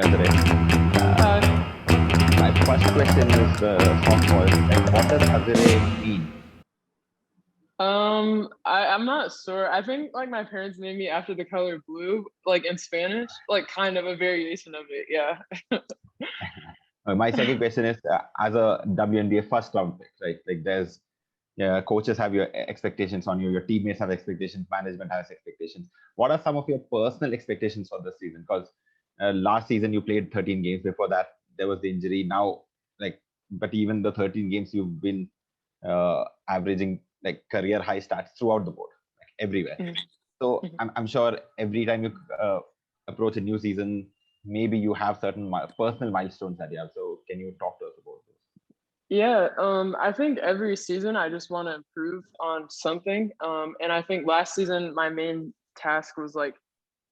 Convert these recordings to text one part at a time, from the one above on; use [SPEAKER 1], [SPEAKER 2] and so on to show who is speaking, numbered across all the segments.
[SPEAKER 1] Azure. My first question is softball. Like, what does Azure mean?
[SPEAKER 2] I'm not sure. I think like my parents named me after the color blue, like in Spanish, like kind of a variation of it. Yeah.
[SPEAKER 1] My second question is as a WNBA first round pick, right? Like, there's yeah, coaches have your expectations on you, your teammates have expectations, management has expectations. What are some of your personal expectations for this season? Because last season you played 13 games. Before that, there was the injury. Now, like, but even the 13 games you've been averaging like career high stats throughout the board, like everywhere.
[SPEAKER 2] Mhm,
[SPEAKER 1] So
[SPEAKER 2] mhm.
[SPEAKER 1] I'm sure every time you approach a new season, maybe you have certain personal milestones that you have. So can you talk to us about this?
[SPEAKER 2] Yeah, I think every season I just want to improve on something. And I think last season my main task was like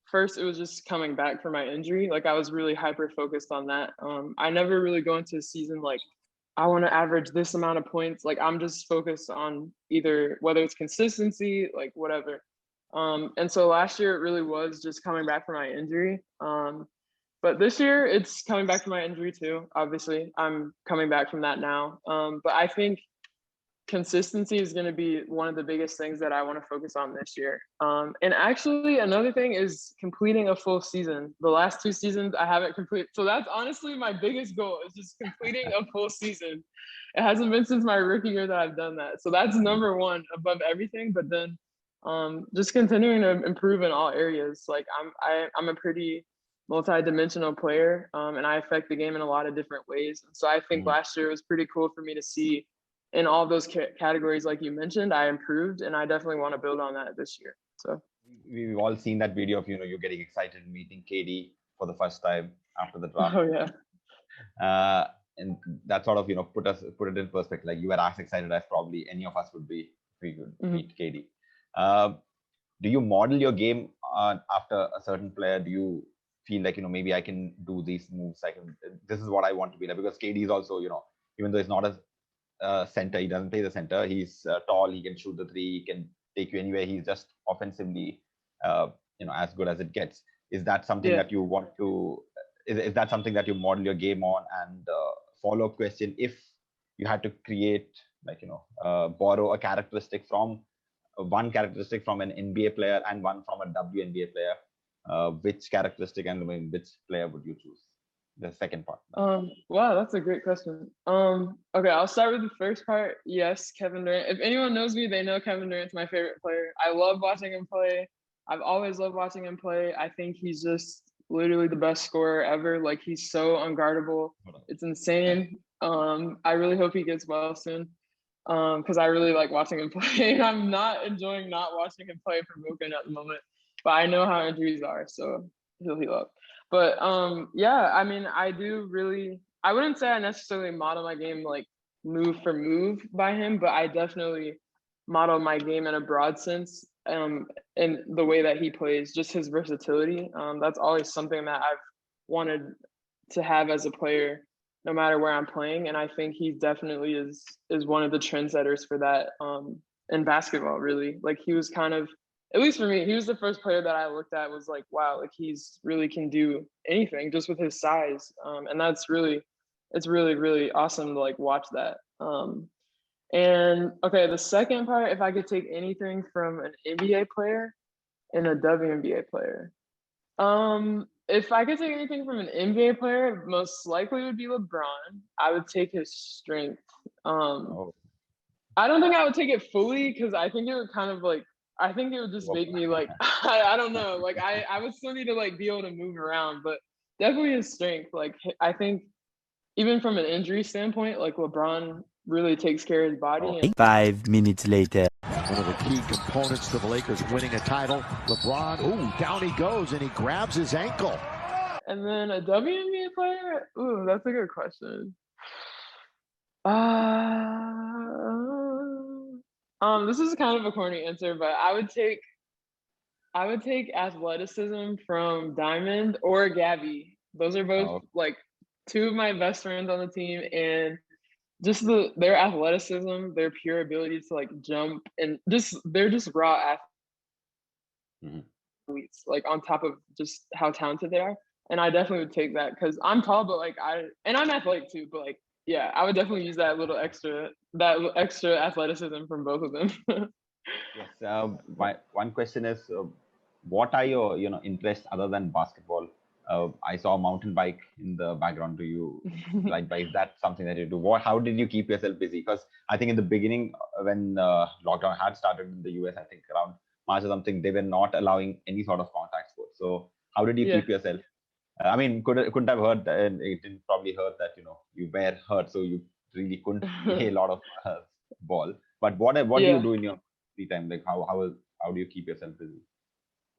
[SPEAKER 2] first it was just coming back from my injury. Like I was really hyper focused on that. I never really go into a season like I want to average this amount of points. Like I'm just focused on either whether it's consistency, like whatever. And so last year it really was just coming back from my injury. But this year it's coming back from my injury too. Obviously, I'm coming back from that now. But I think consistency is going to be one of the biggest things that I want to focus on this year. And actually, another thing is completing a full season. The last 2 seasons I haven't completed, so that's honestly my biggest goal is just completing a full season. It hasn't been since my rookie year that I've done that, so that's number one above everything. But then, just continuing to improve in all areas. Like I'm a pretty multi-dimensional player, and I affect the game in a lot of different ways. And so I think
[SPEAKER 1] Mhm.
[SPEAKER 2] last year was pretty cool for me to see in all those categories, like you mentioned, I improved, and I definitely want to build on that this year. So,
[SPEAKER 1] We've all seen that video of you getting excited meeting KD for the first time after the draft,
[SPEAKER 2] oh yeah,
[SPEAKER 1] uh, and that sort of put it in perspective. Like, you were as excited as probably any of us would be if we could
[SPEAKER 2] hmm
[SPEAKER 1] meet KD. Uh, do you model your game after a certain player? Do you feel like maybe I can do these moves? I can. This is what I want to be like, because KD is also even though he's not a center. He doesn't play the center. He's tall. He can shoot the three. He can take you anywhere. He's just offensively, as good as it gets. Is that something
[SPEAKER 2] yeah.
[SPEAKER 1] that you want to? Is that something that you model your game on? And follow up question: if you had to create, like borrow a characteristic from one characteristic from an NBA player and one from a WNBA player, which characteristic and which player would you choose? The second part.
[SPEAKER 2] Wow, that's a great question. Okay, I'll start with the first part. Yes, Kevin Durant. If anyone knows me, they know Kevin Durant's my favorite player. I love watching him play. I've always loved watching him play. I think he's just literally the best scorer ever. Like he's so unguardable. It's insane. I really hope he gets well soon. Because I really like watching him play. I'm not enjoying not watching him play for Boca at the moment, but I know how injuries are, so he'll heal up. But yeah, I mean, I do really. I wouldn't say I necessarily model my game like move for move by him, but I definitely model my game in a broad sense. In the way that he plays, just his versatility. That's always something that I've wanted to have as a player no matter where I'm playing. And I think he definitely is one of the trendsetters for that in basketball, really. Like he was kind of, at least for me, he was the first player that I looked at was like, wow, like he's really can do anything just with his size. And that's really, it's really, really awesome to like watch that. And okay, the second part, if I could take anything from an NBA player and a WNBA player, if I could take anything from an NBA player, most likely would be LeBron. I would take his strength. Um,
[SPEAKER 1] Oh,
[SPEAKER 2] I don't think I would take it fully because I think it would kind of like I think it would just make me like I don't know. Like I would still need to like be able to move around, but definitely his strength. Like I think even from an injury standpoint, like LeBron really takes care of his
[SPEAKER 1] oh.
[SPEAKER 2] body and
[SPEAKER 3] 5 minutes later.
[SPEAKER 4] One of the key components to the Lakers winning a title. LeBron, ooh, down he goes, and he grabs his ankle.
[SPEAKER 2] and then a WNBA player. Ooh, that's a good question. This is kind of a corny answer, but I would take athleticism from Diamond or Gabby. Those are both
[SPEAKER 1] Oh,
[SPEAKER 2] like two of my best friends on the team, and just their athleticism, their pure ability to like jump, and just they're just raw
[SPEAKER 1] mhm.
[SPEAKER 2] athletes. Like on top of just how talented they are. And I definitely would take that because I'm tall, but like I'm athletic too, but like yeah, I would definitely use that extra athleticism from both of them.
[SPEAKER 1] Yes. My one question is, what are your interests other than basketball? I saw a mountain bike in the background. Do you ride bike? Is that something that you do? How did you keep yourself busy? Because I think in the beginning, when lockdown had started in the US, I think around March or something, they were not allowing any sort of contact sports. So how did you
[SPEAKER 2] Yeah.
[SPEAKER 1] keep yourself? I mean, couldn't have heard that, and it didn't probably hurt that you were hurt, so you really couldn't play a lot of ball. But what do you
[SPEAKER 2] Yeah.
[SPEAKER 1] do in your free time? Like how do you keep yourself busy?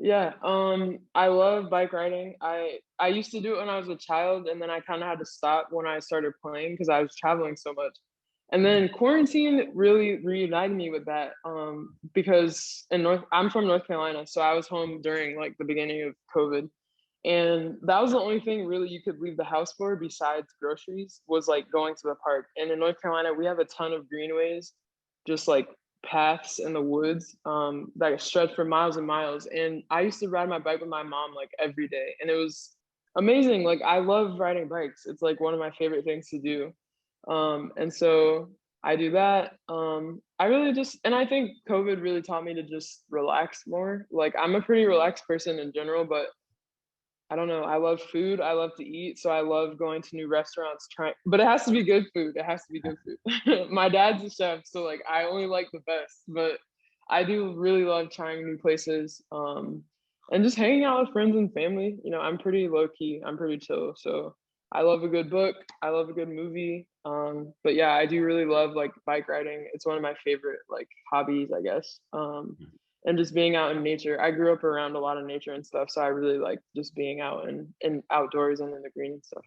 [SPEAKER 2] Yeah, I love bike riding. I used to do it when I was a child, and then I kind of had to stop when I started playing because I was traveling so much. And then quarantine really reunited me with that. Because I'm from North Carolina, so I was home during like the beginning of COVID, and that was the only thing really you could leave the house for besides groceries was like going to the park. And in North Carolina, we have a ton of greenways, just like paths in the woods that stretch for miles and miles. And I used to ride my bike with my mom like every day, and it was amazing. Like I love riding bikes. It's like one of my favorite things to do. And so I do that. I really just, and I think COVID really taught me to just relax more. Like I'm a pretty relaxed person in general, but I don't know. I love food. I love to eat. So I love going to new restaurants, but it has to be good food. It has to be good food. My dad's a chef, so like I only like the best, but I do really love trying new places. And just hanging out with friends and family. You know, I'm pretty low key. I'm pretty chill. So I love a good book. I love a good movie. But yeah, I do really love like bike riding. It's one of my favorite like hobbies, I guess. And just being out in nature. I grew up around a lot of nature and stuff, so I really like just being out and outdoors and in the green and stuff.